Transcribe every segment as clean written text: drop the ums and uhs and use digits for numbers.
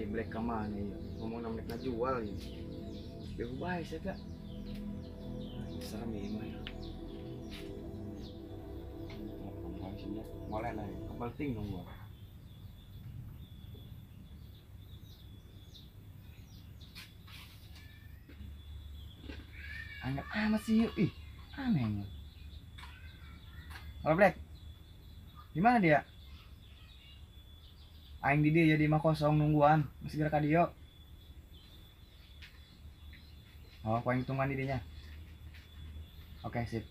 si Black kemana ya? Ngomong namanya nak jual ya. Bego baik saya kak. Serem ini mah ya. Mulai lah, kepal ting dong gua. Anggap amat sih yuk, ih aneh nih. Halo Black, gimana dia? Aing di dia jadi mah kosong nungguan, masih gerak kadio. Oh, aku aing tungguan di dinya. Oke, sip.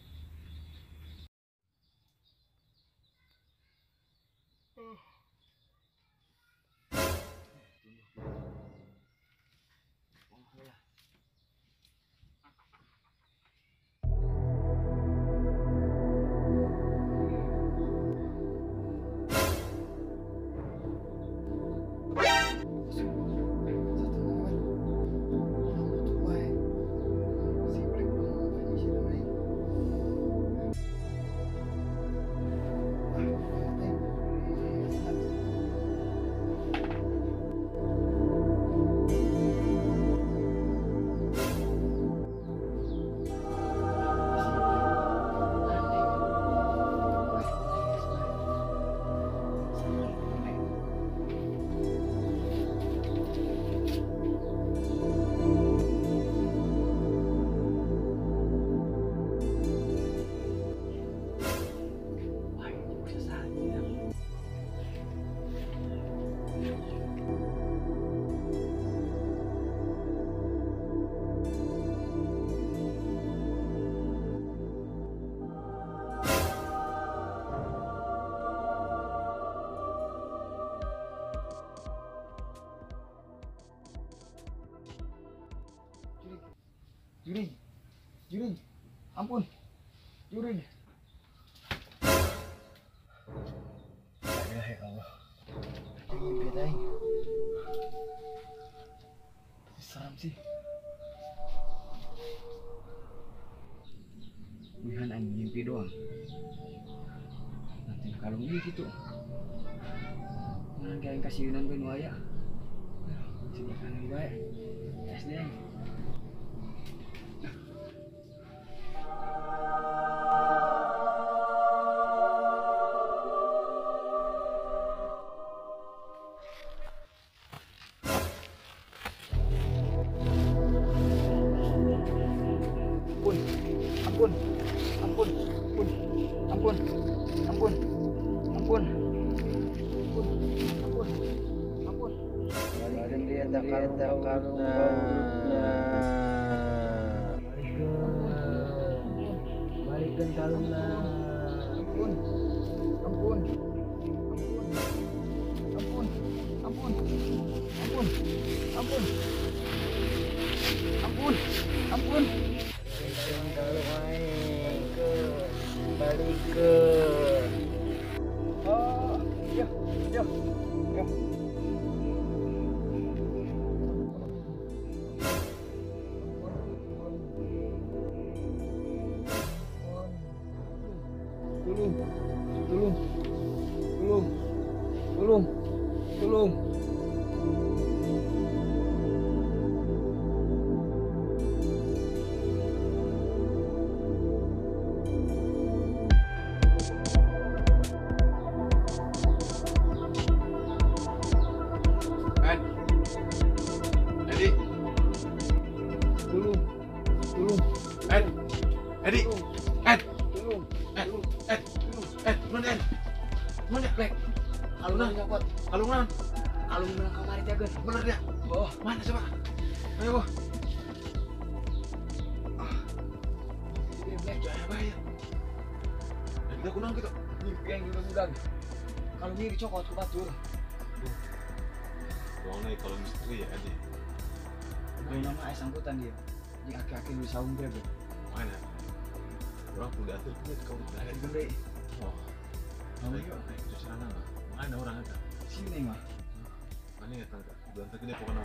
Juring, ampun, Juring. Ya Allah, ini beda ini. Seram sih. Bukan anjing mimpi doang. Nanti kalau gitu, nanti yang kasih yunan benuaya. Sebelah kanan baik. SDM. Balikan kalungna. Ampun. Ampun. Ampun. Ampun. Ampun. Ampun. Ampun. Ampun. Balikan kalung aing ke. Balikan. Oh, ya. Ya. Ya. Tolong. Kalungan kamari jaga. Bener ya? Oh, mana coba? Ayo, Boh. Ini Black jaya bayar. Dan kita kunang gitu. Mimpi yang mudah-mudahan. Kalau ini dicokot ke batur. Soalnya kalau misteri ya aja. Ini nama ayah sangkutan dia. Ini aki-aki lu saung dia, Bro. Mana? Orang udah atur kita kau udah ada Gede. Oh. Kamu Ayo, itu sana lah. Mana orang ada? sini mah. Mana ya tangga? Udah antar gede pokoknya.